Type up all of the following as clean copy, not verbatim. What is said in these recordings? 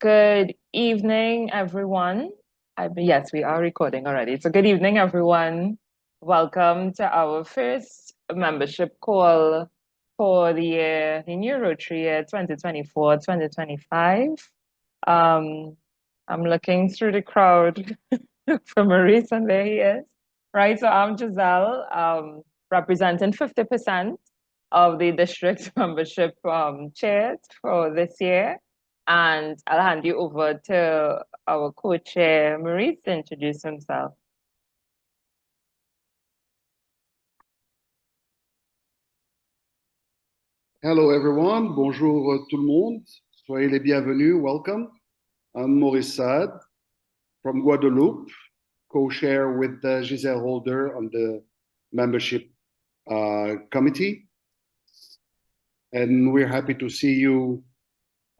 Good evening, everyone. Yes, we are recording already. So good evening, everyone. Welcome to our first membership call for the new Rotary year 2024-2025. I'm looking through the crowd for Maurice, and there he is. Right, so I'm Giselle, representing 50% of the district membership chairs for this year. And I'll hand you over to our co-chair, Maurice, to introduce himself. Hello everyone, bonjour tout le monde, soyez les bienvenus, welcome. I'm Maurice Saad from Guadeloupe, co-chair with Giselle Holder on the membership committee. And we're happy to see you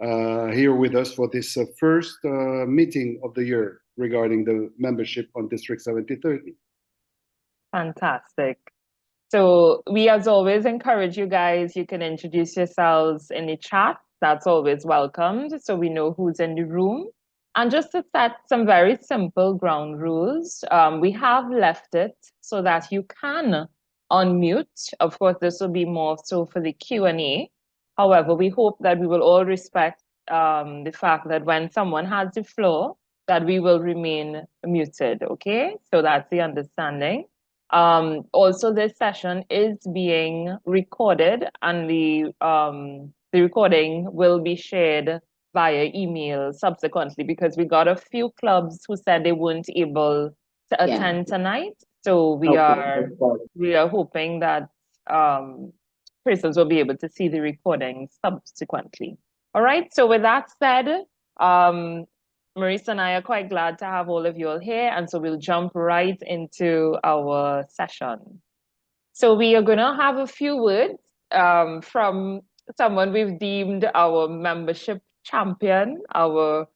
here with us for this first meeting of the year regarding the membership on District 7030. Fantastic. So we, as always, encourage you guys, you can introduce yourselves in the chat. That's always welcomed, so we know who's in the room. And just to set some very simple ground rules, we have left it so that you can unmute. Of course, this will be more so for the Q&A. However, we hope that we will all respect the fact that when someone has the floor, that we will remain muted, okay? So that's the understanding. Also, this session is being recorded, and the recording will be shared via email subsequently, because we got a few clubs who said they weren't able to attend tonight. So we are hoping that persons will be able to see the recording subsequently. All right. So with that said, Marisa and I are quite glad to have all of you all here, and so we'll jump right into our session. So we are going to have a few words from someone we've deemed our membership champion, our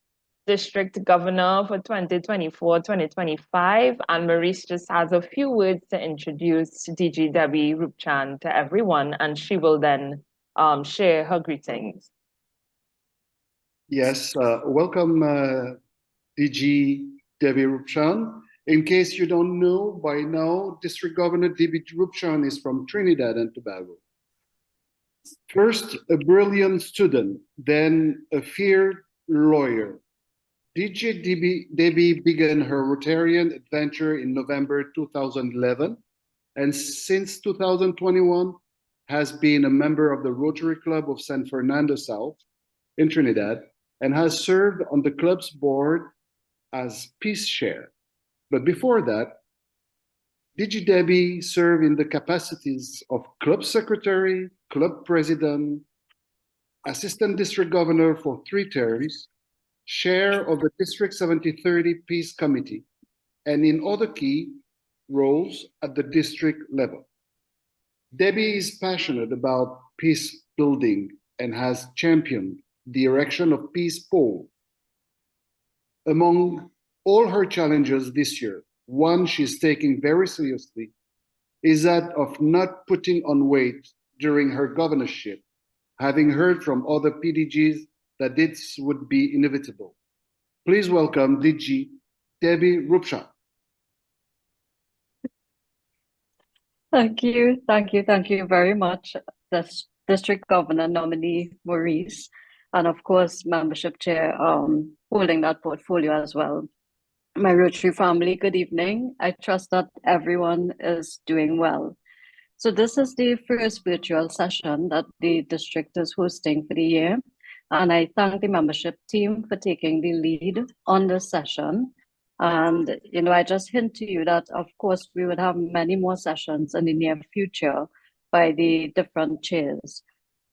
district governor for 2024-2025, and Maurice just has a few words to introduce DG Debbie Rupchan to everyone, and she will then share her greetings. Yes, welcome DG Debbie Rupchan. In case you don't know by now, District Governor Debbie Rupchan is from Trinidad and Tobago. First, a brilliant student, then a feared lawyer. DG Debbie began her Rotarian adventure in November 2011, and since 2021 has been a member of the Rotary Club of San Fernando South in Trinidad, and has served on the club's board as peace chair. But before that, DG Debbie served in the capacities of club secretary, club president, assistant district governor for 3 terms, chair of the District 7030 Peace Committee, and in other key roles at the district level. Debbie is passionate about peace building and has championed the erection of peace poles. Among all her challenges this year, one she's taking very seriously is that of not putting on weight during her governorship, having heard from other PDGs that this would be inevitable. Please welcome DG Debbie Rupchan. Thank you very much, District Governor nominee Maurice, and of course, membership chair holding that portfolio as well. My Rotary family, good evening. I trust that everyone is doing well. So this is the first virtual session that the district is hosting for the year, and I thank the membership team for taking the lead on this session. And, I just hint to you that, of course, we would have many more sessions in the near future by the different chairs.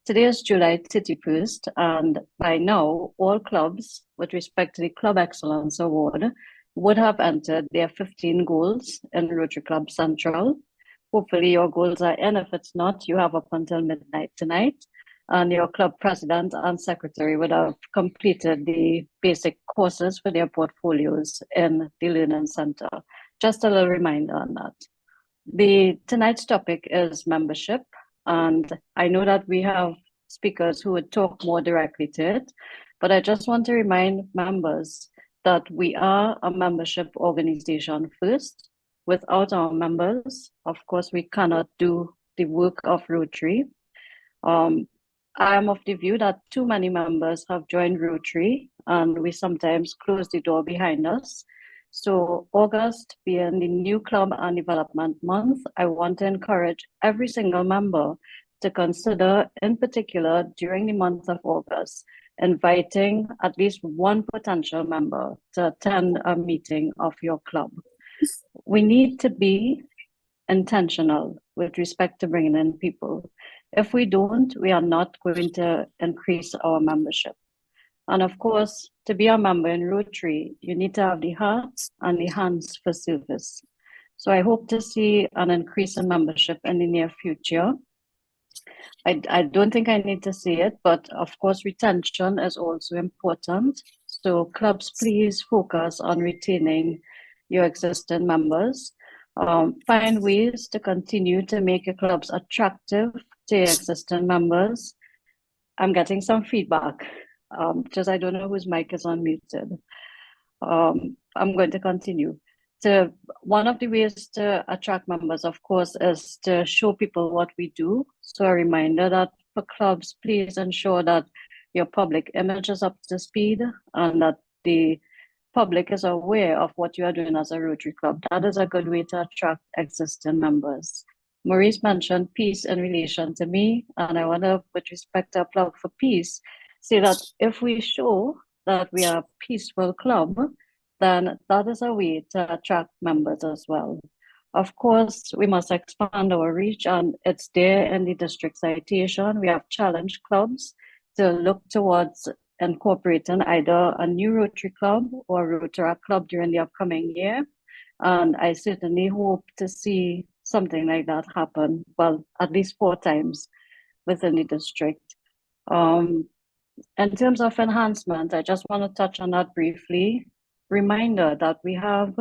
Today is July 31st, and by now, all clubs, with respect to the Club Excellence Award, would have entered their 15 goals in Rotary Club Central. Hopefully your goals are in. If it's not, you have up until midnight tonight, and your club president and secretary would have completed the basic courses for their portfolios in the Learning Center. Just a little reminder on that. Tonight's topic is membership, and I know that we have speakers who would talk more directly to it, But I just want to remind members that we are a membership organization first. Without our members, of course, we cannot do the work of Rotary. I am of the view that too many members have joined Rotary and we sometimes close the door behind us. So August being the new club and development month, I want to encourage every single member to consider, in particular during the month of August, inviting at least one potential member to attend a meeting of your club. We need to be intentional with respect to bringing in people. If we don't, we are not going to increase our membership. And of course, to be a member in Rotary, you need to have the heart and the hands for service. So I hope to see an increase in membership in the near future. I don't think I need to say it, but of course, retention is also important. So clubs, please focus on retaining your existing members. Find ways to continue to make your clubs attractive to your existing members. I'm getting some feedback. Just I don't know whose mic is unmuted. I'm going to continue. One of the ways to attract members, of course, is to show people what we do. So a reminder that for clubs, please ensure that your public image is up to speed and that the public is aware of what you are doing as a Rotary Club. That is a good way to attract existing members. Maurice mentioned peace in relation to me, and I want to, with respect to a plug for peace, say that if we show that we are a peaceful club, then that is a way to attract members as well. Of course, we must expand our reach, and it's there in the district citation. We have challenged clubs to look towards incorporating either a new Rotary Club or Rotary Club during the upcoming year. And I certainly hope to see something like that happen, well, at least 4 times within the district. In terms of enhancement, I just want to touch on that briefly. Reminder that we have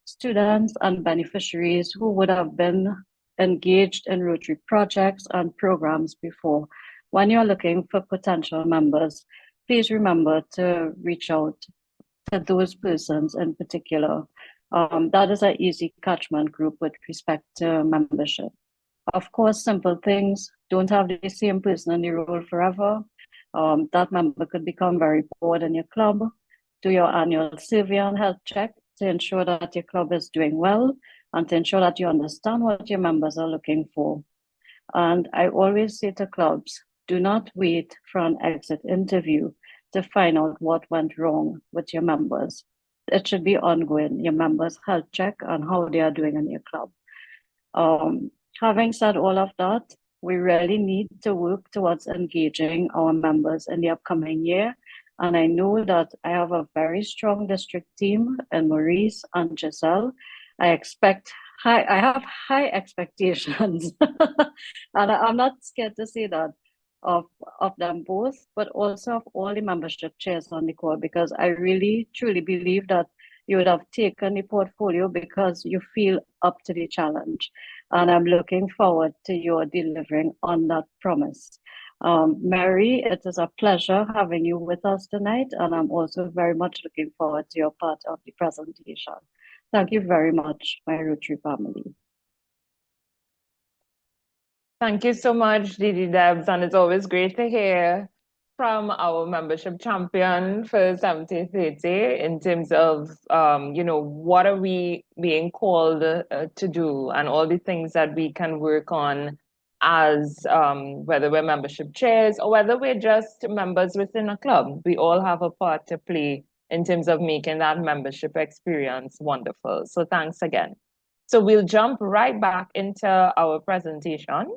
students and beneficiaries who would have been engaged in Rotary projects and programs before. When you're looking for potential members, please remember to reach out to those persons in particular. That is an easy catchment group with respect to membership. Of course, simple things, don't have the same person in the role forever. That member could become very bored in your club. Do your annual survey and health check to ensure that your club is doing well and to ensure that you understand what your members are looking for. And I always say to clubs, do not wait for an exit interview to find out what went wrong with your members. It should be ongoing, your members' health check and how they are doing in your club. Having said all of that, we really need to work towards engaging our members in the upcoming year. And I know that I have a very strong district team in Maurice and Giselle. I have high expectations. And I'm not scared to say that of them both, but also of all the membership chairs on the call, because I really truly believe that you would have taken the portfolio because you feel up to the challenge. And I'm looking forward to your delivering on that promise. Mary, it is a pleasure having you with us tonight, and I'm also very much looking forward to your part of the presentation. Thank you very much, my Rotary family. Thank you so much, Didi Debs, and it's always great to hear from our membership champion for 7030 in terms of, what are we being called to do and all the things that we can work on as whether we're membership chairs or whether we're just members within a club. We all have a part to play in terms of making that membership experience wonderful. So thanks again. So we'll jump right back into our presentation.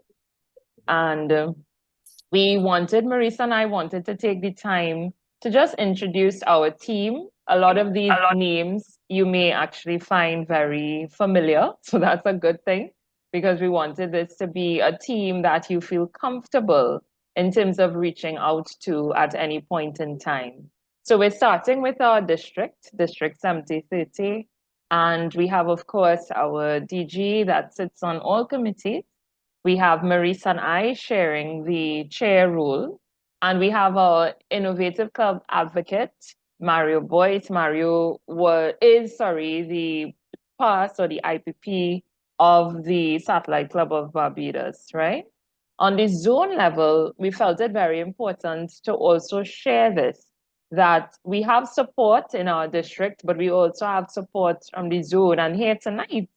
And Maurice and I wanted to take the time to just introduce our team. A lot of these names you may actually find very familiar. So that's a good thing, because we wanted this to be a team that you feel comfortable in terms of reaching out to at any point in time. So we're starting with our District 7030. And we have, of course, our DG that sits on all committees. We have Maurice and I sharing the chair role. And we have our innovative club advocate, Mario Boyce. Mario is the past or the IPP of the Satellite Club of Barbados, right? On the zone level, we felt it very important to also share this, that we have support in our district, but we also have support from the zone. And here tonight,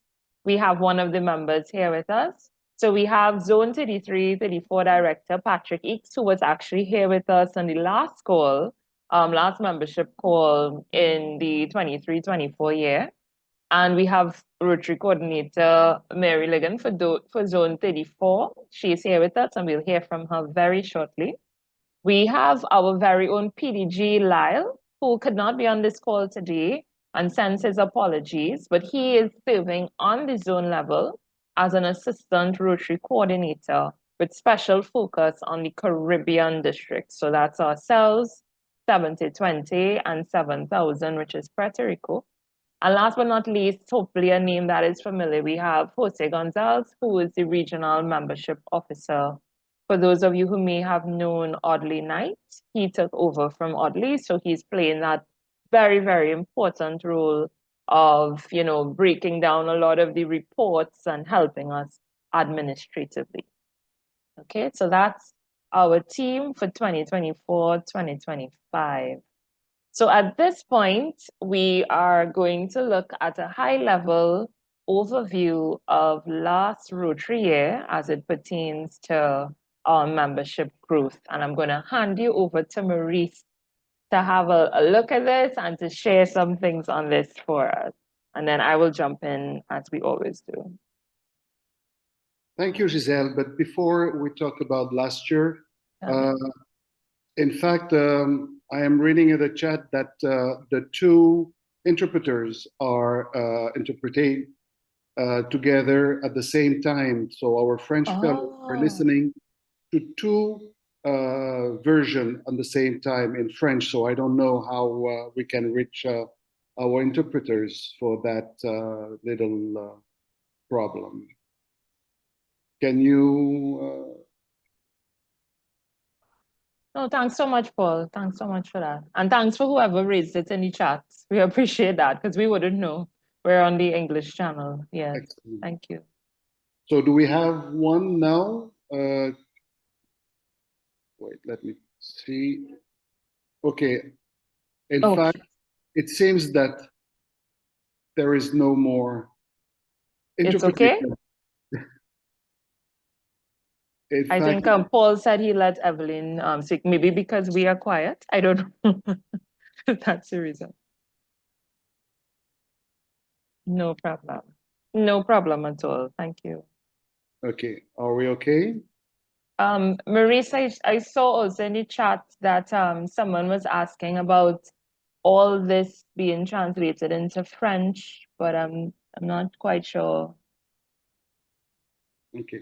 we have one of the members here with us. So we have Zone 33, 34 Director Patrick Eakes, who was actually here with us on the last call, last membership call in the 23-24 year. And we have Rotary Coordinator Mary Ligon for Zone 34. She's here with us, and we'll hear from her very shortly. We have our very own PDG Lyle, who could not be on this call today and sends his apologies, but he is serving on the zone level as an assistant Rotary coordinator with special focus on the Caribbean district. So that's ourselves, 7020 and 7000, which is Puerto Rico. And last but not least, hopefully a name that is familiar, we have Jose Gonzalez, who is the regional membership officer. For those of you who may have known Audley Knight, he took over from Audley, so he's playing that very, very important role of, breaking down a lot of the reports and helping us administratively. Okay, so that's our team for 2024-2025. So at this point, we are going to look at a high-level overview of last Rotary year as it pertains to our membership growth. And I'm going to hand you over to Maurice to have a look at this and to share some things on this for us. And then I will jump in as we always do. Thank you, Giselle. But before we talk about last year, in fact, I am reading in the chat that the two interpreters are interpreting together at the same time. So our French fellows are listening to two versions at the same time in French. So I don't know how we can reach our interpreters for that little problem. Can you... No, thanks so much, Paul. Thanks so much for that. And thanks for whoever raised it in the chat. We appreciate that because we wouldn't know. We're on the English channel. Yes. Excellent. Thank you. So do we have one now? Wait, let me see. Okay. In fact, it seems that there is no more interpretation. It's okay? I think Paul said he let Evelyn speak, maybe because we are quiet. I don't know. That's the reason. No problem. No problem at all. Thank you. Okay. Are we okay? Maurice, I saw also in the chat that someone was asking about all this being translated into French, but I'm not quite sure. Okay.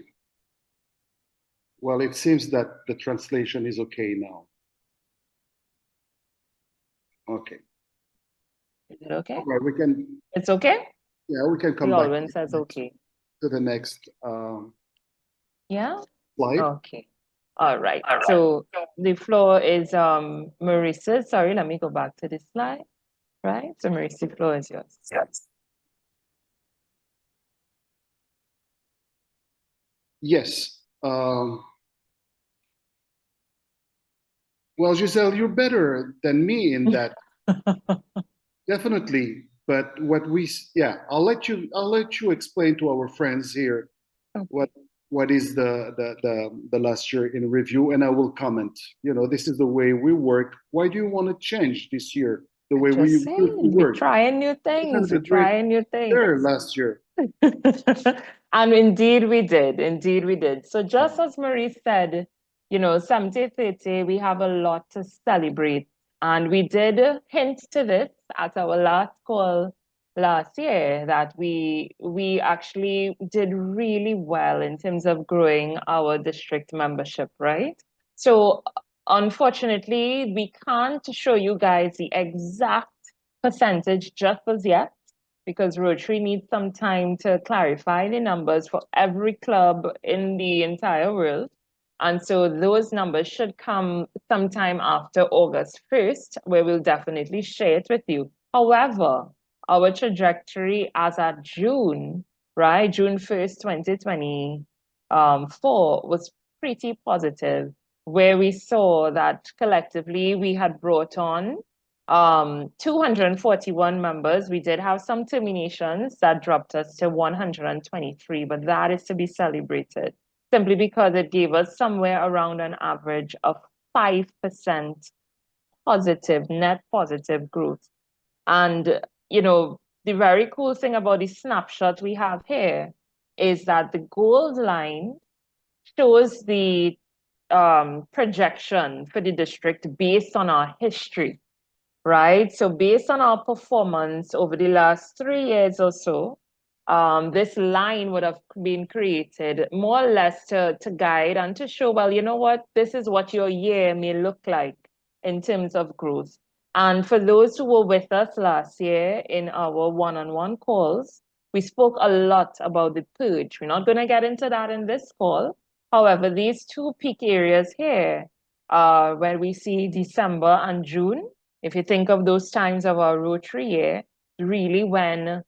Well, it seems that the translation is okay now. Okay. Is it okay? All right, we can. It's okay? Yeah, we can come the back. Alwyn says okay. To the next. Yeah. Slide. Okay. All right. So the floor is Maurice's. Sorry, let me go back to this slide. Right. So Maurice, the floor is yours. Yes. Yes. Well, Giselle, you're better than me in that. Definitely. But I'll let you explain to our friends here what is the last year in review, and I will comment. This is the way we work. Why do you want to change this year the way we work? We're trying new things. We're trying new things. Last year. And indeed we did. Indeed we did. So just as Marie said, 70-30, we have a lot to celebrate. And we did hint to this at our last call last year that we actually did really well in terms of growing our district membership, right? So unfortunately, we can't show you guys the exact percentage just as yet, because Rotary needs some time to clarify the numbers for every club in the entire world. And so those numbers should come sometime after August 1st, where we'll definitely share it with you. However, our trajectory as at June, right, June 1st, 2024 was pretty positive, where we saw that collectively we had brought on 241 members. We did have some terminations that dropped us to 123, but that is to be celebrated simply because it gave us somewhere around an average of 5% positive, net positive growth. And, the very cool thing about the snapshot we have here is that the gold line shows the projection for the district based on our history, right? So based on our performance over the last 3 years or so, this line would have been created more or less to guide and to show, well, you know what, this is what your year may look like in terms of growth. And for those who were with us last year in our one-on-one calls, we spoke a lot about the purge. We're not going to get into that in this call. However, these two peak areas here, where we see December and June, if you think of those times of our Rotary year, really when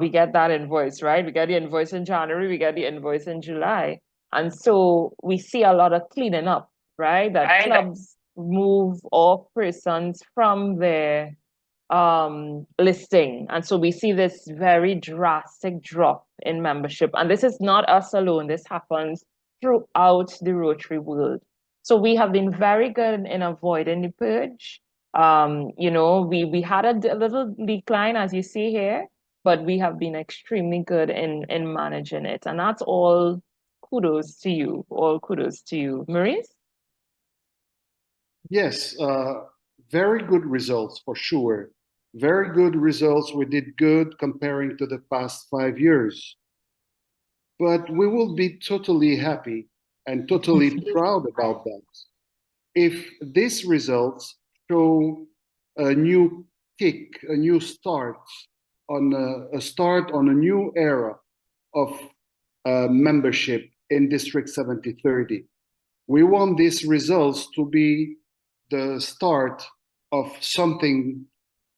we get that invoice, right? We get the invoice in January, we get the invoice in July. And so we see a lot of cleaning up, right? That clubs move off persons from their listing. And so we see this very drastic drop in membership. And this is not us alone. This happens throughout the Rotary world. So we have been very good in avoiding the purge. We had a little decline, as you see here, but we have been extremely good in managing it. And that's all kudos to you, all kudos to you. Maurice? Yes, very good results for sure. Very good results. We did good comparing to the past 5 years. But we will be totally happy and totally proud about that if these results show a new kick, a new start on a new era of membership in District 7030. We want these results to be the start of something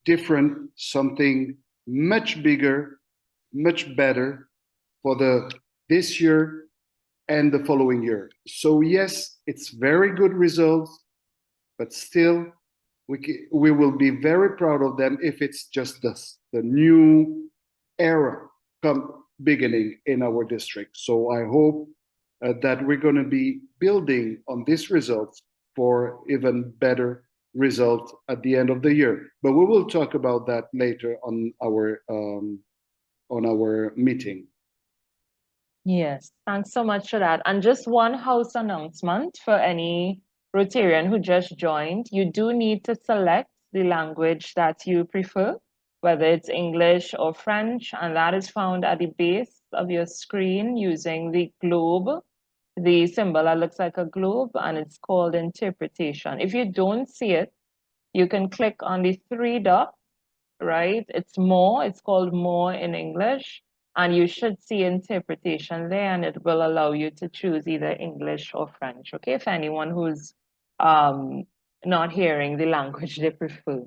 different, something much bigger, much better for this year and the following year. So yes, it's very good results, but still we will be very proud of them if it's just the new era beginning in our district. So I hope that we're going to be building on these results for even better results at the end of the year. But we will talk about that later on our meeting. Yes, thanks so much for that. And just one house announcement for any Rotarian who just joined. You do need to select the language that you prefer, whether it's English or French, and that is found at the base of your screen using the globe, the symbol that looks like a globe, and it's called interpretation. If you don't see it, you can click on the three dots, right? It's called more in English. And you should see interpretation there, and it will allow you to choose either English or French, okay? For anyone who's not hearing the language they prefer,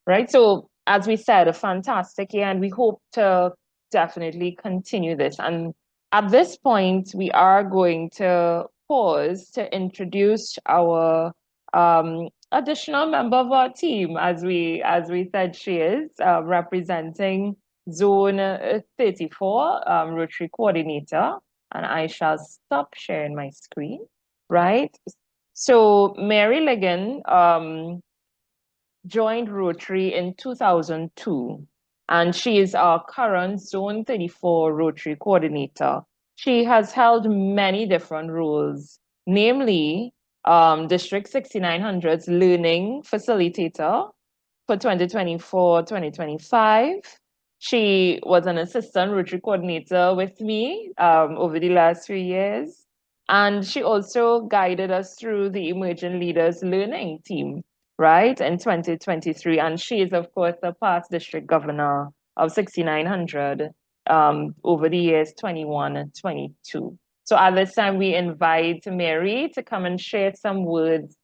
right? So as we said, a fantastic year, and we hope to definitely continue this. And at this point, we are going to pause to introduce our additional member of our team, as we said she is, representing Zone 34, Rotary Coordinator, and I shall stop sharing my screen, right? So Mary Ligon joined Rotary in 2002, and she is our current Zone 34 Rotary Coordinator. She has held many different roles, namely District 6900's Learning Facilitator for 2024-2025. She was an assistant Rotary coordinator with me over the last 3 years. And she also guided us through the Emerging Leaders Learning Team, right, in 2023. And she is, of course, the past district governor of 6900 over the years 21 and 22. So at this time, we invite Mary to come and share some words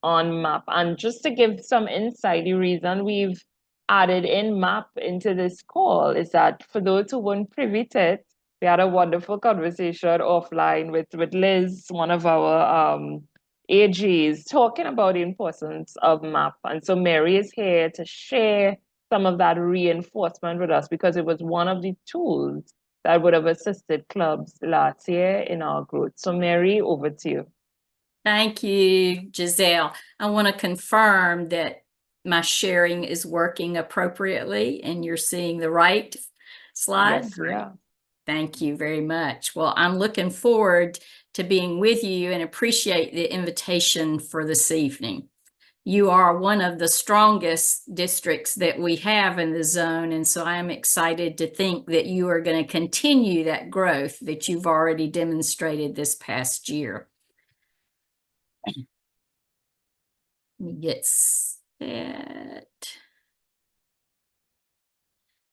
on MAP. And just to give some insight, the reason we've added in MAP into this call is that for those who weren't privy to it, we had a wonderful conversation offline with Liz, one of our AGs, talking about the importance of MAP. And so Mary is here to share some of that reinforcement with us because it was one of the tools that would have assisted clubs last year in our growth. So Mary, over to you. Thank you, Giselle. I want to confirm that my sharing is working appropriately and you're seeing the right slide. Yes, yeah. Thank you very much. Well, I'm looking forward to being with you and appreciate the invitation for this evening. You are one of the strongest districts that we have in the zone, and so I am excited to think that you are going to continue that growth that you've already demonstrated this past year. Let me get set.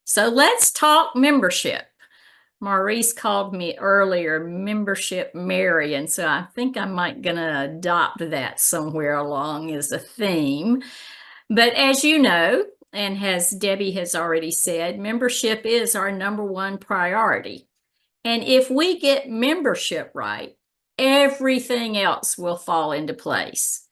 So let's talk membership. Maurice called me earlier Membership Mary, and so I think I might gonna adopt that somewhere along as a theme. But as you know, and as Debbie has already said, membership is our #1 priority. And if we get membership right, everything else will fall into place.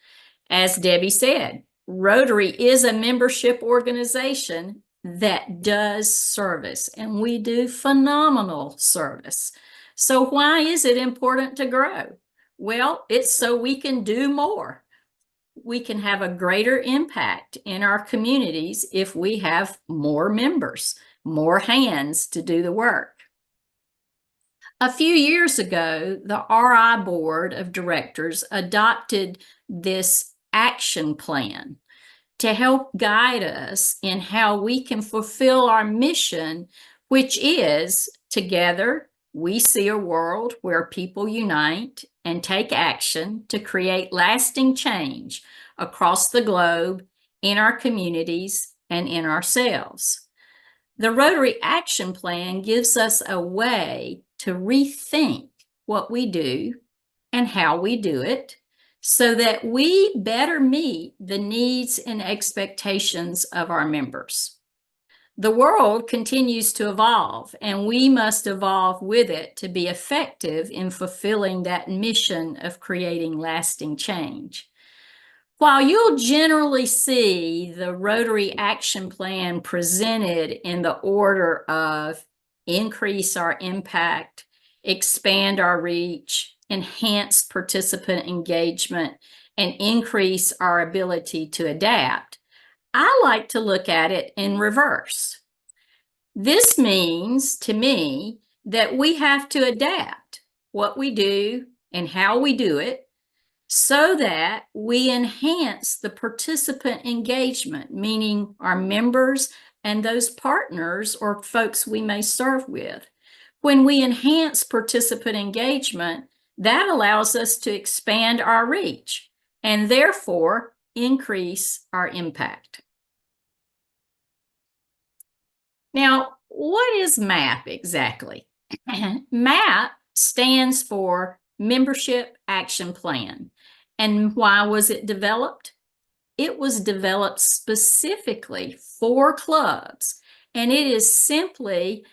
As Debbie said, Rotary is a membership organization that does service, and we do phenomenal service. So why is it important to grow? Well, it's so we can do more. We can have a greater impact in our communities if we have more members, more hands to do the work. A few years ago, the RI Board of Directors adopted this action plan to help guide us in how we can fulfill our mission, which is together we see a world where people unite and take action to create lasting change across the globe, in our communities, and in ourselves. The Rotary Action Plan gives us a way to rethink what we do and how we do it so that we better meet the needs and expectations of our members. The world continues to evolve, and we must evolve with it to be effective in fulfilling that mission of creating lasting change. While you'll generally see the Rotary Action Plan presented in the order of increase our impact, expand our reach, enhance participant engagement, and increase our ability to adapt, I like to look at it in reverse. This means to me that we have to adapt what we do and how we do it so that we enhance the participant engagement, meaning our members and those partners or folks we may serve with. When we enhance participant engagement, that allows us to expand our reach and therefore increase our impact. Now, what is MAP exactly? MAP stands for Membership Action Plan. And why was it developed? It was developed specifically for clubs, and it is simply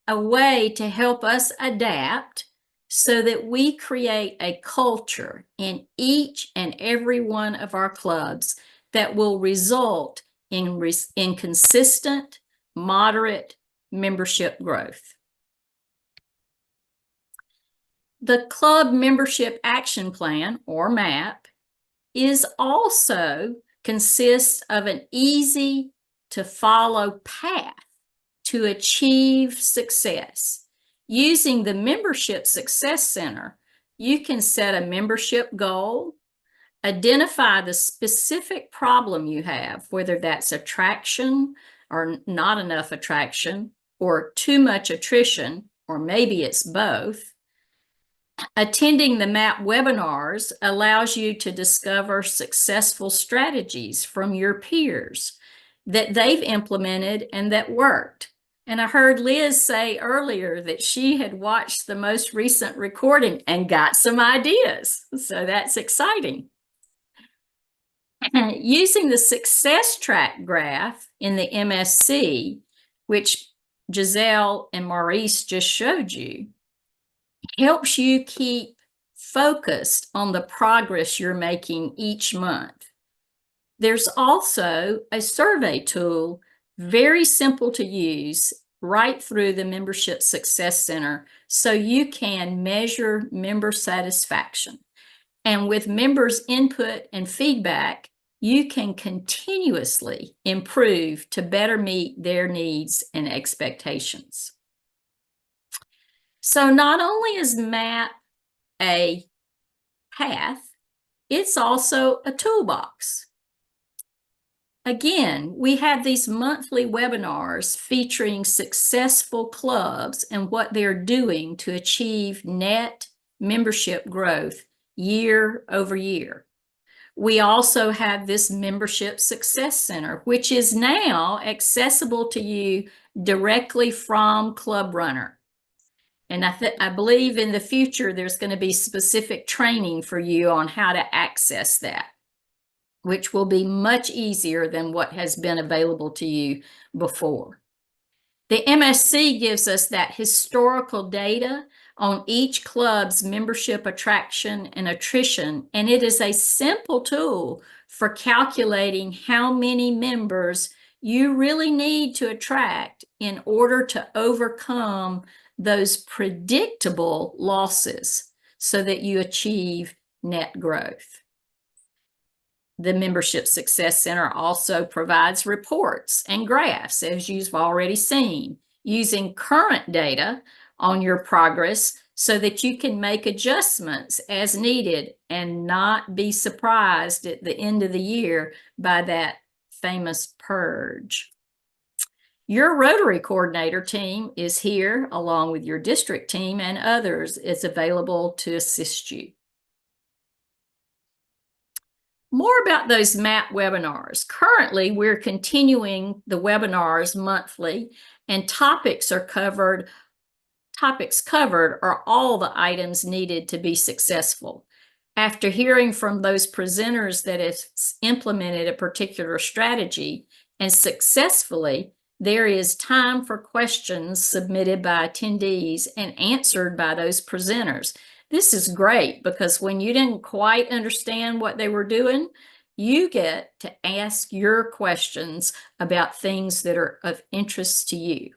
a way to help us adapt so that we create a culture in each and every one of our clubs that will result in consistent, moderate membership growth. The Club Membership Action Plan, or MAP, is also consists of an easy to follow path to achieve success. Using the Membership Success Center, you can set a membership goal, identify the specific problem you have, whether that's attraction or not enough attraction, or too much attrition, or maybe it's both. Attending the MAP webinars allows you to discover successful strategies from your peers that they've implemented and that worked. And I heard Liz say earlier that she had watched the most recent recording and got some ideas. So that's exciting. Using the success track graph in the MSC, which Giselle and Maurice just showed you, helps you keep focused on the progress you're making each month. There's also a survey tool, very simple to use, right through the Membership Success Center, so you can measure member satisfaction. And with members' input and feedback, you can continuously improve to better meet their needs and expectations. So not only is MAP a path, it's also a toolbox. Again, we have these monthly webinars featuring successful clubs and what they're doing to achieve net membership growth year over year. We also have this Membership Success Center, which is now accessible to you directly from Club Runner. And I believe in the future, there's going to be specific training for you on how to access that, which will be much easier than what has been available to you before. The MSC gives us that historical data on each club's membership attraction and attrition, and it is a simple tool for calculating how many members you really need to attract in order to overcome those predictable losses so that you achieve net growth. The Membership Success Center also provides reports and graphs, as you've already seen, using current data on your progress so that you can make adjustments as needed and not be surprised at the end of the year by that famous purge. Your Rotary coordinator team is here, along with your district team, and others is available to assist you. More about those MAP webinars. Currently, we're continuing the webinars monthly, and topics covered are all the items needed to be successful. After hearing from those presenters that have implemented a particular strategy and successfully, there is time for questions submitted by attendees and answered by those presenters. This is great because when you didn't quite understand what they were doing, you get to ask your questions about things that are of interest to you.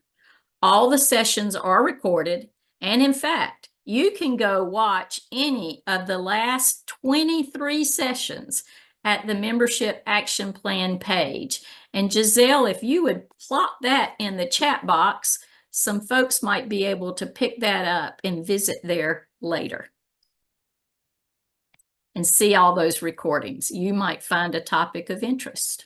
All the sessions are recorded, and in fact, you can go watch any of the last 23 sessions at the Membership Action Plan page. And Giselle, if you would plot that in the chat box, some folks might be able to pick that up and visit there later and see all those recordings. You might find a topic of interest.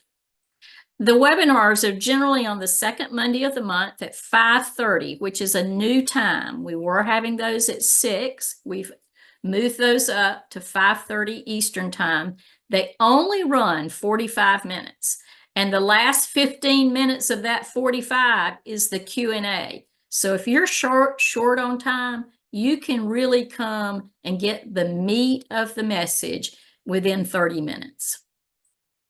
The webinars are generally on the second Monday of the month at 5:30, which is a new time. We were having those at 6. We've moved those up to 5:30 Eastern time. They only run 45 minutes. And the last 15 minutes of that 45 is the Q&A. So if you're short on time, you can really come and get the meat of the message within 30 minutes.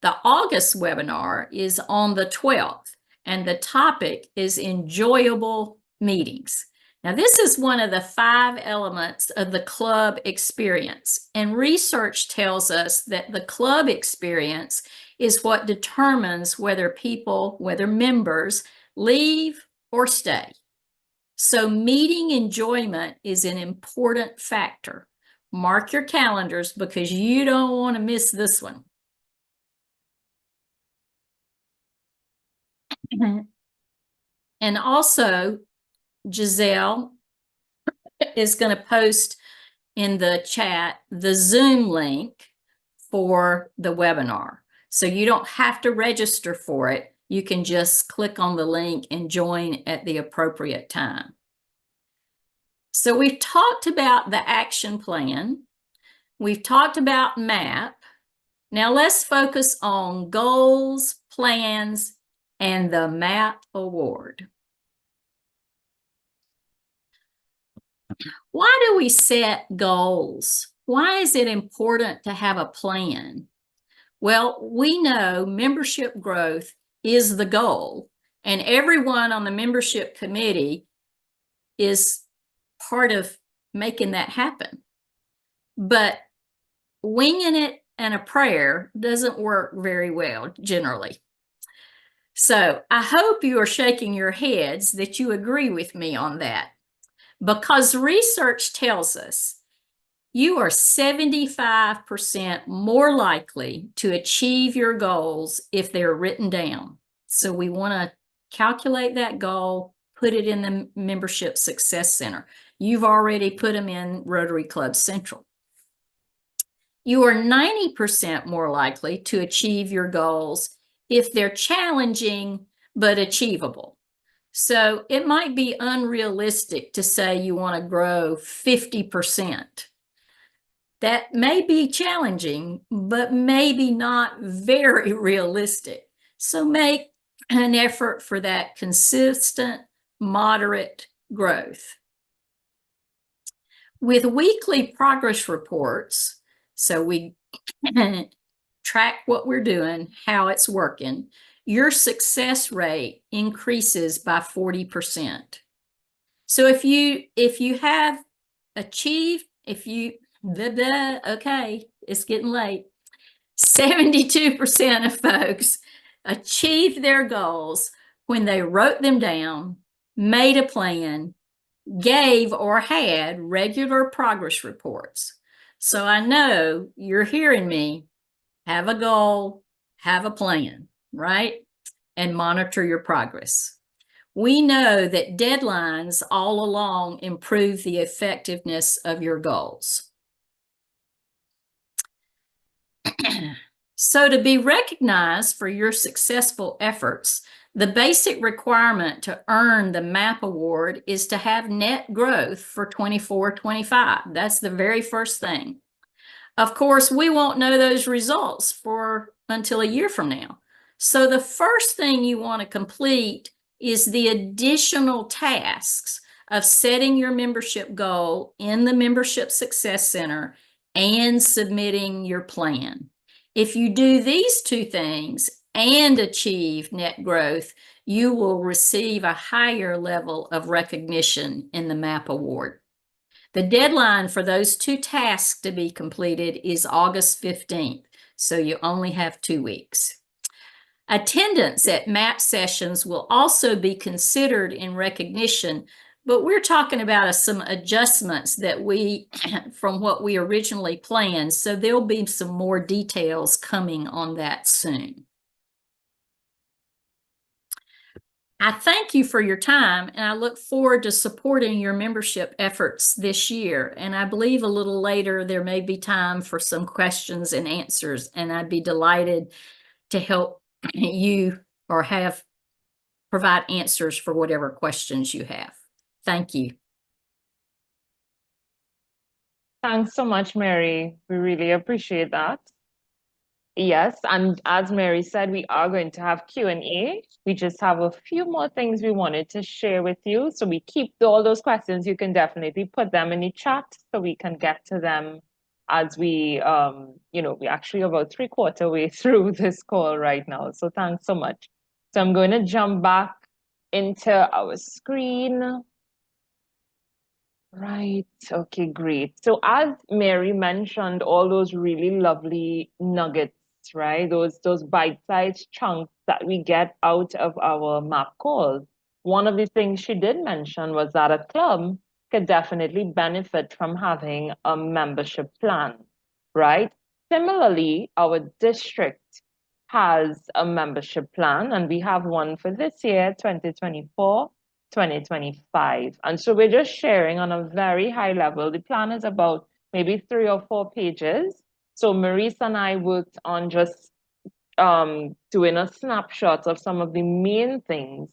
The August webinar is on the 12th, and the topic is enjoyable meetings. Now, this is one of the 5 elements of the club experience, and research tells us that the club experience is what determines whether members leave or stay. So meeting enjoyment is an important factor. Mark your calendars because you don't want to miss this one. And also, Giselle is going to post in the chat the Zoom link for the webinar. So you don't have to register for it. You can just click on the link and join at the appropriate time. So we've talked about the action plan. We've talked about MAP. Now let's focus on goals, plans, and the MAP award. Why do we set goals? Why is it important to have a plan? Well, we know membership growth is the goal, and everyone on the membership committee is part of making that happen. But winging it and a prayer doesn't work very well generally. So I hope you are shaking your heads that you agree with me on that, because research tells us you are 75% more likely to achieve your goals if they're written down. So we want to calculate that goal, put it in the Membership Success Center. You've already put them in Rotary Club Central. You are 90% more likely to achieve your goals if they're challenging but achievable. So it might be unrealistic to say you want to grow 50%. That may be challenging, but maybe not very realistic. So make an effort for that consistent, moderate growth. With weekly progress reports, so we track what we're doing, how it's working, your success rate increases by 40%. So if you have achieved, okay, it's getting late. 72% of folks achieved their goals when they wrote them down, made a plan, gave or had regular progress reports. So I know you're hearing me. Have a goal, have a plan, right? And monitor your progress. We know that deadlines all along improve the effectiveness of your goals. So to be recognized for your successful efforts, the basic requirement to earn the MAP award is to have net growth for 24-25. That's the very first thing. Of course, we won't know those results until a year from now. So the first thing you want to complete is the additional tasks of setting your membership goal in the Membership Success Center and submitting your plan. If you do these two things and achieve net growth, you will receive a higher level of recognition in the MAP award. The deadline for those two tasks to be completed is August 15th, so you only have 2 weeks. Attendance at MAP sessions will also be considered in recognition, but we're talking about some adjustments that from what we originally planned, so there'll be some more details coming on that soon. I thank you for your time, and I look forward to supporting your membership efforts this year. And I believe a little later there may be time for some questions and answers, and I'd be delighted to help you or provide answers for whatever questions you have. Thank you. Thanks so much, Mary. We really appreciate that. Yes, and as Mary said, we are going to have Q&A. We just have a few more things we wanted to share with you. So we keep all those questions. You can definitely put them in the chat so we can get to them as we, we're actually about 3/4 way through this call right now. So thanks so much. So I'm going to jump back into our screen. Right. Okay, great. So as Mary mentioned, all those really lovely nuggets, right? Those bite-sized chunks that we get out of our MAP calls. One of the things she did mention was that a club could definitely benefit from having a membership plan, right? Similarly, our district has a membership plan, and we have one for this year, 2024. 2025. And so we're just sharing on a very high level. The plan is about maybe 3 or 4 pages. So Maurice and I worked on just doing a snapshot of some of the main things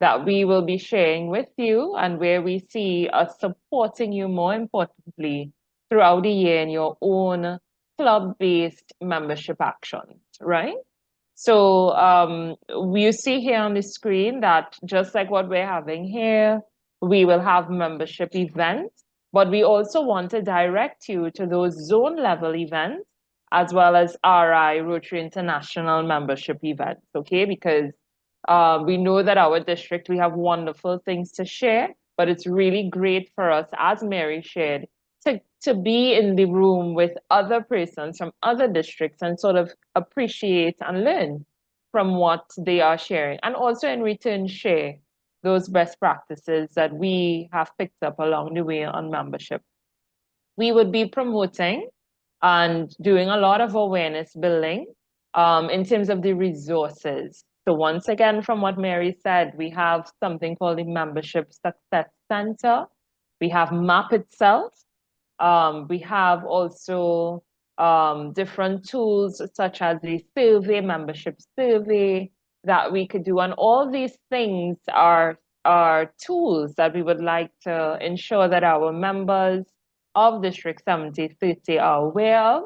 that we will be sharing with you and where we see us supporting you, more importantly, throughout the year in your own club-based membership actions, right? So you see here on the screen that just like what we're having here, we will have membership events but we also want to direct you to those zone level events as well as RI, Rotary International membership events, okay? Because we know that our district, we have wonderful things to share, but it's really great for us, as Mary shared, to be in the room with other persons from other districts and sort of appreciate and learn from what they are sharing, and also in return share those best practices that we have picked up along the way on membership. We would be promoting and doing a lot of awareness building in terms of the resources. So once again, from what Mary said, we have something called the Membership Success Center. We have MAP itself. We have also different tools such as the survey, membership survey that we could do. And all these things are tools that we would like to ensure that our members of District 7030 are aware of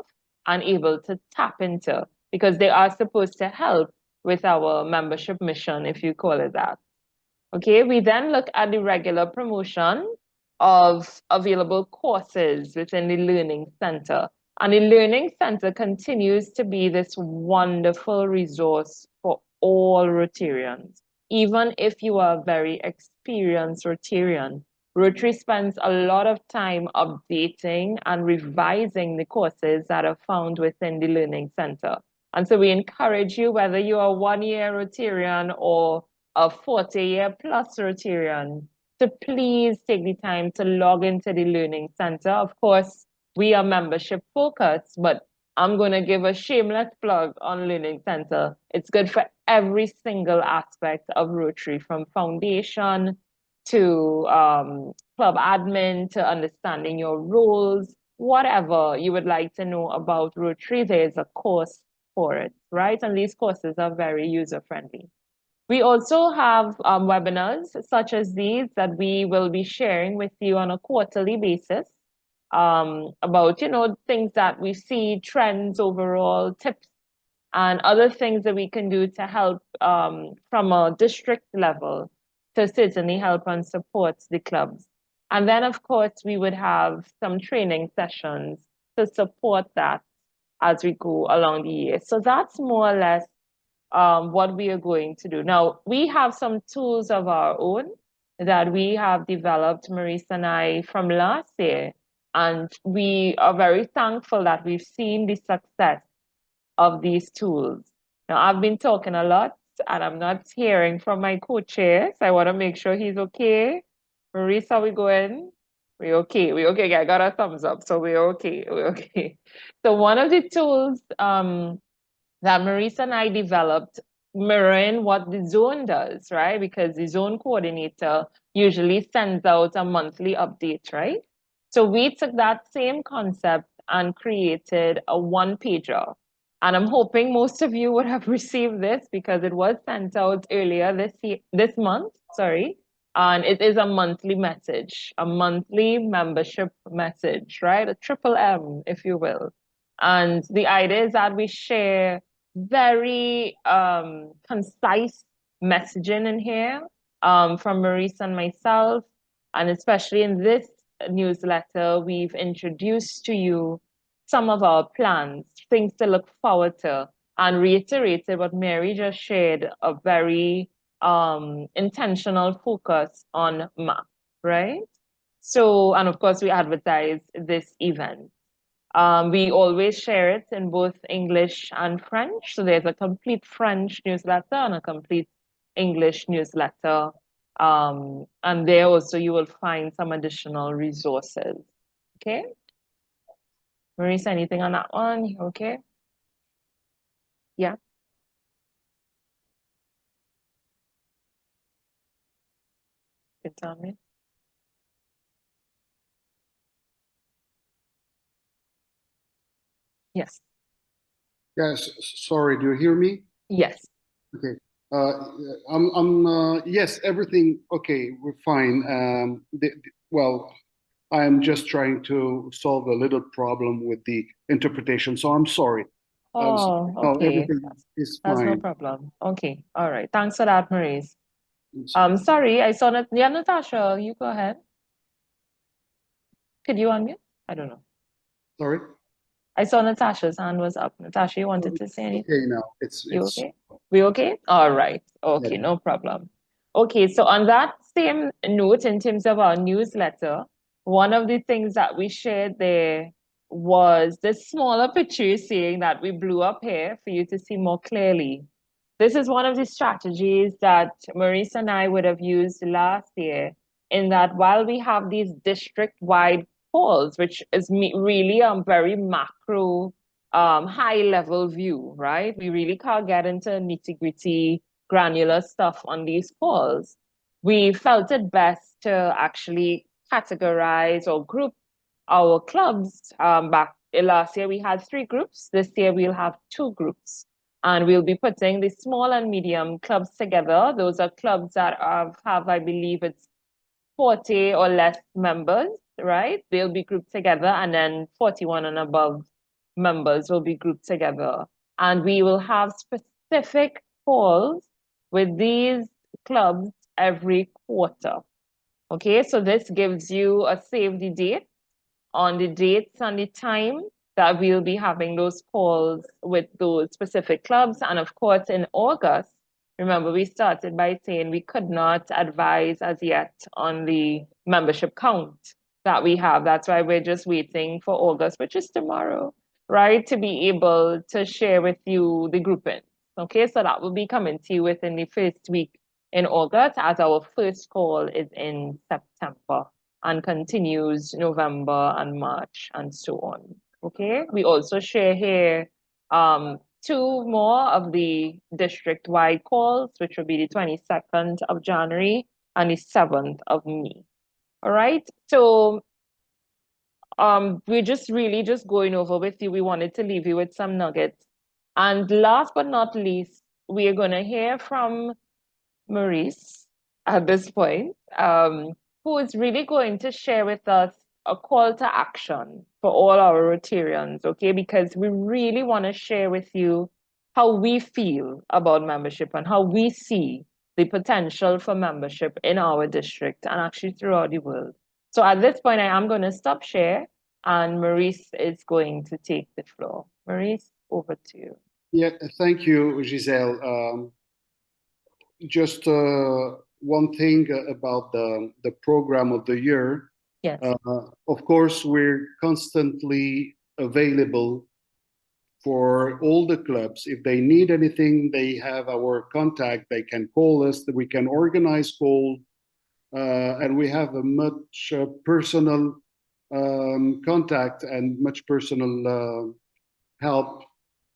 and able to tap into, because they are supposed to help with our membership mission, if you call it that. Okay, we then look at the regular promotion of available courses within the Learning Center. And the Learning Center continues to be this wonderful resource for all Rotarians. Even if you are a very experienced Rotarian, Rotary spends a lot of time updating and revising the courses that are found within the Learning Center. And so we encourage you, whether you are a one-year Rotarian or a 40-year plus Rotarian, to please take the time to log into the Learning Center. Of course, we are membership focused, but I'm going to give a shameless plug on Learning Center. It's good for every single aspect of Rotary, from foundation to club admin, to understanding your roles, whatever you would like to know about Rotary, there's a course for it, right? And these courses are very user-friendly. We also have webinars such as these that we will be sharing with you on a quarterly basis about, things that we see, trends overall, tips, and other things that we can do to help from a district level to certainly help and support the clubs. And then, of course, we would have some training sessions to support that as we go along the year. So that's more or less what we are going to do. Now, we have some tools of our own that we have developed, Maurice and I, from last year. And we are very thankful that we've seen the success of these tools. Now, I've been talking a lot and I'm not hearing from my co-chair, so I want to make sure he's okay. Maurice, how we going? We're okay. We're okay. I got a thumbs up, so we're okay. We're okay. So one of the tools that Maurice and I developed, mirroring what the zone does, right? Because the zone coordinator usually sends out a monthly update, right? So we took that same concept and created a one-pager. And I'm hoping most of you would have received this because it was sent out earlier this month, sorry. And it is a monthly message, a monthly membership message, right? A triple M, if you will. And the idea is that we share very concise messaging in here from Maurice and myself. And especially in this newsletter, we've introduced to you some of our plans, things to look forward to, and reiterated what Mary just shared, a very intentional focus on MAP, right? So, and of course, we advertise this event. We always share it in both English and French. So there's a complete French newsletter and a complete English newsletter. And there also you will find some additional resources. Okay? Marisa, anything on that one? You okay? Yeah. You can tell me. Yes. Yes, sorry, do you hear me? Yes. Okay. Yes, everything, okay, we're fine. Well, I'm just trying to solve a little problem with the interpretation, so I'm sorry. Oh, No, okay. everything is That's no fine. problem. Okay. All right. Thanks for that, Maurice. Sorry, I saw that. Yeah, Natasha, you go ahead. Could you unmute? I don't know. Sorry? I saw Natasha's hand was up. Natasha, you wanted to say anything? Okay, now You okay? We okay? All right. Okay, Yeah. no problem. Okay, so on that same note, in terms of our newsletter, one of the things that we shared there was this smaller picture saying that we blew up here for you to see more clearly. This is one of the strategies that Maurice and I would have used last year, in that while we have these district-wide calls, which is really a very macro, high level view, right? We really can't get into nitty-gritty, granular stuff on these calls. We felt it best to actually categorize or group our clubs. Back last year, we had 3 groups. This year, we'll have 2 groups. And we'll be putting the small and medium clubs together. Those are clubs that have I believe it's 40 or less members, right? They'll be grouped together, and then 41 and above members will be grouped together. And we will have specific calls with these clubs every quarter. Okay, so this gives you a save the date on the dates and the time that we'll be having those calls with those specific clubs. And of course, in August, remember, we started by saying we could not advise as yet on the membership count that we have. That's why we're just waiting for August, which is tomorrow, right? To be able to share with you the grouping. Okay, so that will be coming to you within the first week in August, as our first call is in September and continues November and March and so on. Okay, we also share here 2 more of the district-wide calls, which will be the 22nd of January and the 7th of May. All right, so we're just really just going over with you. We wanted to leave you with some nuggets. And last but not least, we are going to hear from Maurice at this point, who is really going to share with us a call to action for all our Rotarians, okay? Because we really want to share with you how we feel about membership and how we see the potential for membership in our district and actually throughout the world. So at this point, I am going to stop share, and Maurice is going to take the floor. Maurice, over to you. Yeah, thank you, Giselle. Just one thing about the program of the year. Yes. Of course, we're constantly available for all the clubs. If they need anything, they have our contact. They can call us. We can organize call, and we have a much personal contact and much personal help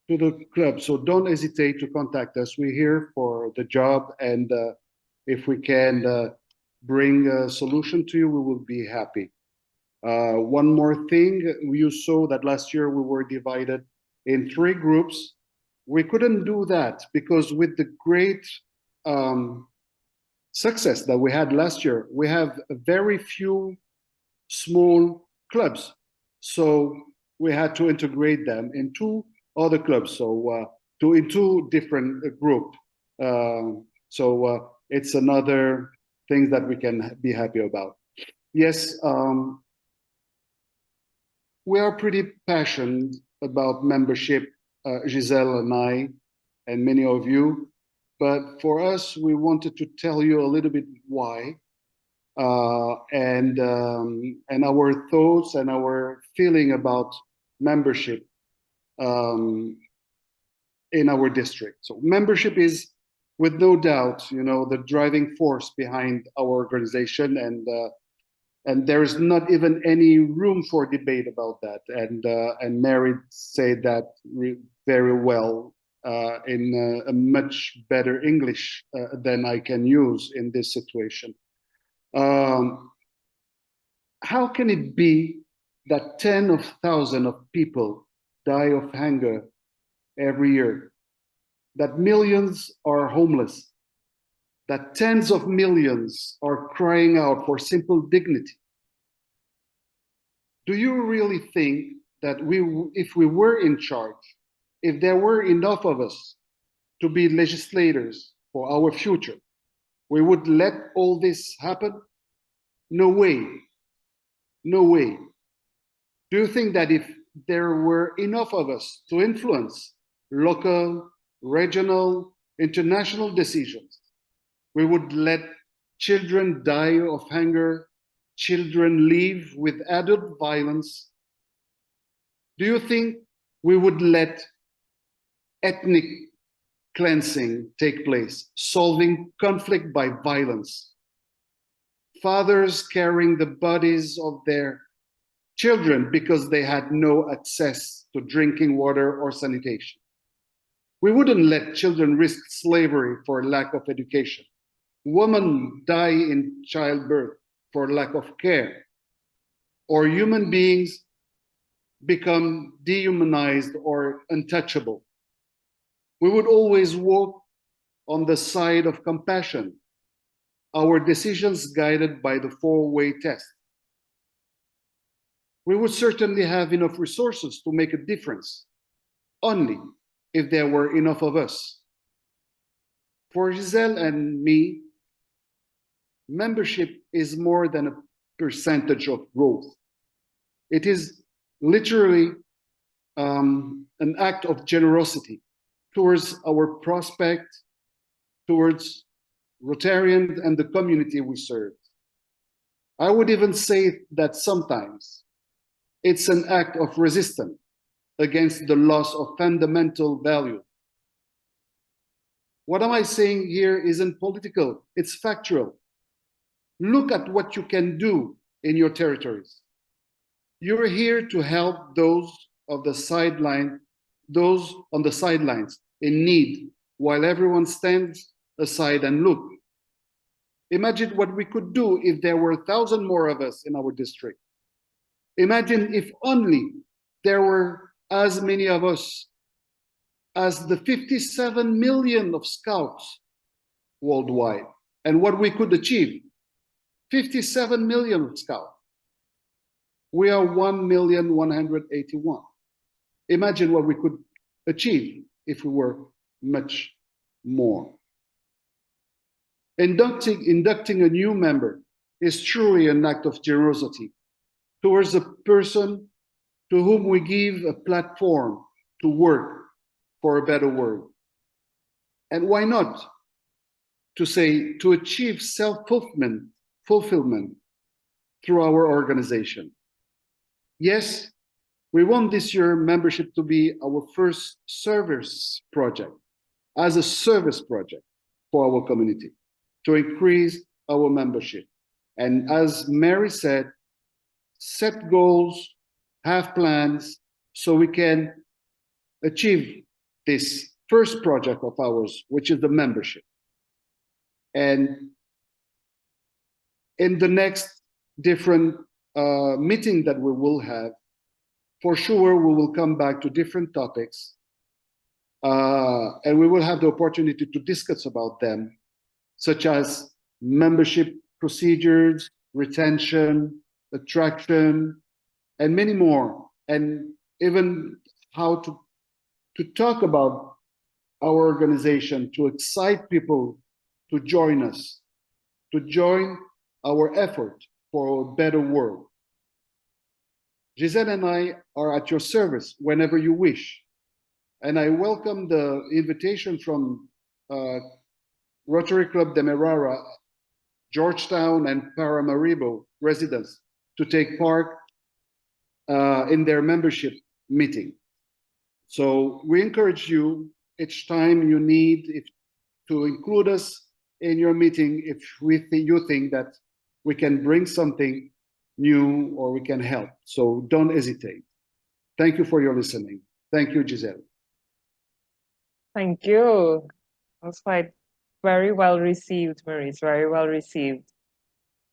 to the club. So don't hesitate to contact us. We're here for the job, and if we can bring a solution to you, we will be happy. One more thing, you saw that last year we were divided in 3 groups. We couldn't do that because with the great success that we had last year, we have very few small clubs. So we had to integrate them in 2 other clubs, so in 2 different groups. So it's another thing that we can be happy about. Yes, we are pretty passionate about membership, Giselle and I, and many of you. But for us, we wanted to tell you a little bit why, and our thoughts and our feeling about membership in our district. So membership is, with no doubt, you know, the driving force behind our organization, and there is not even any room for debate about that. And Mary said that very well in a much better English than I can use in this situation. How can it be that tens of thousands of people die of hunger every year, that millions are homeless, that tens of millions are crying out for simple dignity? Do you really think that if we were in charge, if there were enough of us to be legislators for our future, we would let all this happen? No way. No way. Do you think that if there were enough of us to influence local, regional, international decisions, we would let children die of hunger, children live with adult violence? Do you think we would let ethnic cleansing take place, solving conflict by violence? Fathers carrying the bodies of their children because they had no access to drinking water or sanitation. We wouldn't let children risk slavery for lack of education. Women die in childbirth for lack of care, or human beings become dehumanized or untouchable. We would always walk on the side of compassion, our decisions guided by the four-way test. We would certainly have enough resources to make a difference, only if there were enough of us. For Giselle and me, membership is more than a percentage of growth. It is literally an act of generosity towards our prospect, towards Rotarians and the community we serve. I would even say that sometimes it's an act of resistance against the loss of fundamental value. What am I saying here isn't political, it's factual. Look at what you can do in your territories. You're here to help those on the sidelines in need, while everyone stands aside and look. Imagine what we could do if there were 1,000 more of us in our district. Imagine if only there were as many of us as the 57 million of scouts worldwide, and what we could achieve. 57 million scouts. We are 1,181,000. Imagine what we could achieve if we were much more. Inducting a new member is truly an act of generosity towards a person to whom we give a platform to work for a better world. And why not to say, to achieve self-fulfillment through our organization? Yes, we want this year membership to be our first service project, as a service project for our community, to increase our membership. And as Mary said, set goals, have plans, so we can achieve this first project of ours, which is the membership. And in the next different meeting that we will have, for sure we will come back to different topics, and we will have the opportunity to discuss about them, such as membership procedures, retention, attraction, and many more, and even how to talk about our organization, to excite people to join us, to join our effort for a better world. Giselle and I are at your service whenever you wish. And I welcome the invitation from Rotary Club Demerara, Georgetown and Paramaribo residents to take part in their membership meeting. So we encourage you each time you need to include us in your meeting if you think that we can bring something new or we can help. So don't hesitate. Thank you for your listening. Thank you, Giselle. Thank you. That's quite very well received, Maurice, very well received.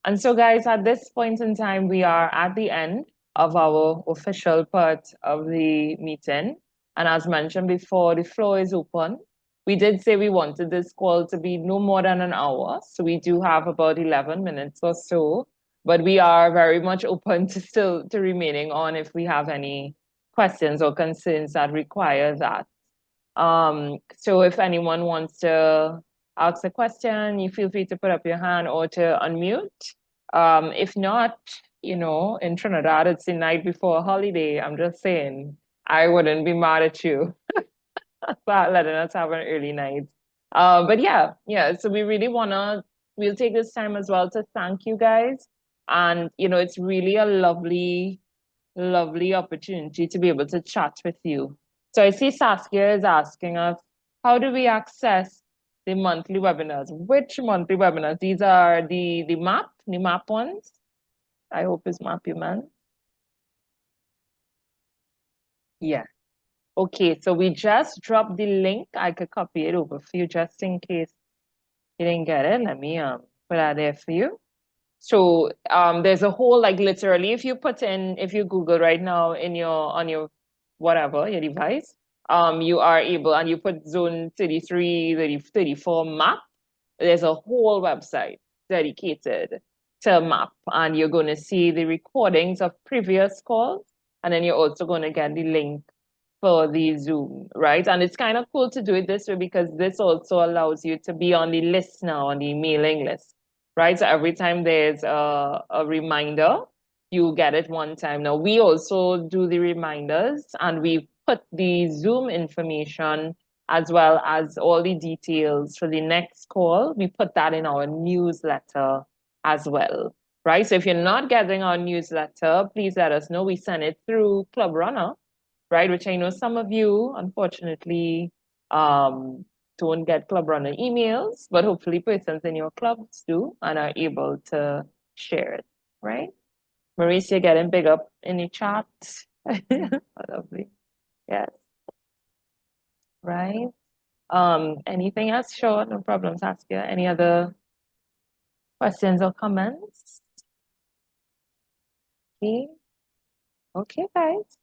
And so, guys, at this point in time, we are at the end of our official part of the meeting. And as mentioned before, the floor is open. We did say we wanted this call to be no more than an hour. So we do have about 11 minutes or so, but we are very much open to remaining on if we have any questions or concerns that require that. So if anyone wants to ask a question, you feel free to put up your hand or to unmute. If not, you know, in Trinidad, it's the night before a holiday. I'm just saying, I wouldn't be mad at you for letting us have an early night. But yeah, so we really we'll take this time as well to thank you guys. And, you know, it's really a lovely opportunity to be able to chat with you. So I see Saskia is asking us, how do we access the monthly webinars? Which monthly webinars? These are the map ones? I hope it's map you meant. Yeah. Okay, so we just dropped the link. I could copy it over for you just in case you didn't get it. Let me put that there for you. So there's a whole, like, literally, if you Google right now on your whatever, your device, you are able, and you put zone 33, 34 map, there's a whole website dedicated to map, and you're going to see the recordings of previous calls, and then you're also going to get the link for the Zoom, right? And it's kind of cool to do it this way because this also allows you to be on the list now, on the mailing list, right? So every time there's a reminder, you get it one time. Now, we also do the reminders, and we put the Zoom information as well as all the details for the next call. We put that in our newsletter as well, right? So if you're not getting our newsletter, please let us know. We send it through Club Runner, right? Which I know some of you, unfortunately, don't get Club Runner emails, but hopefully persons in your clubs do and are able to share it, right? Maurice, you're getting big up in the chat. Lovely. Yes. Right. Anything else? Sure, no problems, Saskia. Any other questions or comments? Okay. Okay, guys.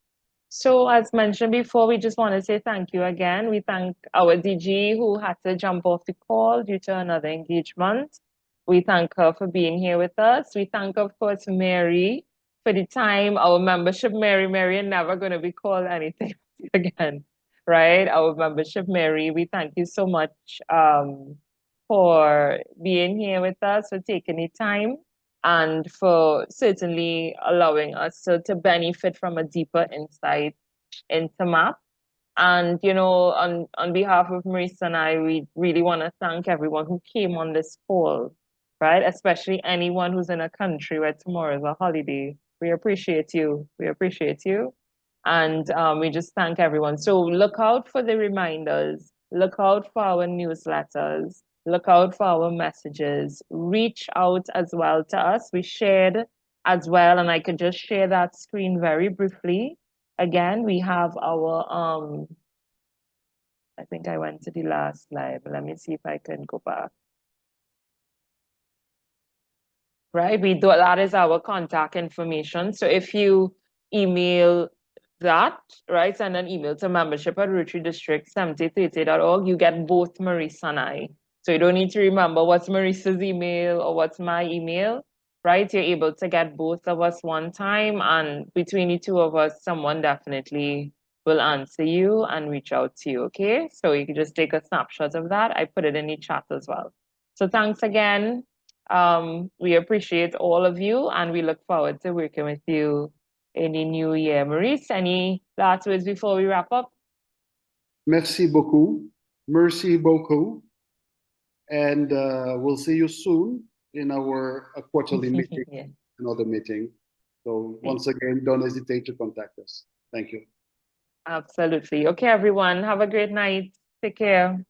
So as mentioned before, we just want to say thank you again. We thank our DG who had to jump off the call due to another engagement. We thank her for being here with us. We thank, of course, Mary for the time. Our membership, Mary, and never going to be called anything again, right? Our membership, Mary, we thank you so much for being here with us, for taking the time, and for certainly allowing us to benefit from a deeper insight into MAP. And, you know, on behalf of Marisa and I, we really want to thank everyone who came on this call, right? Especially anyone who's in a country where tomorrow is a holiday. We appreciate you. We appreciate you. And we just thank everyone. So look out for the reminders. Look out for our newsletters. Look out for our messages. Reach out as well to us. We shared as well, and I could just share that screen very briefly. Again, we have our, I think I went to the last slide, but let me see if I can go back. Right, that is our contact information. So if you email that, right, send an email to membership@rotarydistrict7030.org, you get both Marisa and I. So you don't need to remember what's Marisa's email or what's my email, right? You're able to get both of us one time, and between the two of us, someone definitely will answer you and reach out to you, okay? So you can just take a snapshot of that. I put it in the chat as well. So thanks again. We appreciate all of you, and we look forward to working with you in the new year. Maurice, any last words before we wrap up? Merci beaucoup. Merci beaucoup. And we'll see you soon in our quarterly meeting, Yeah. another meeting. So once again, don't hesitate to contact us. Thank you. Absolutely. Okay, everyone. Have a great night. Take care.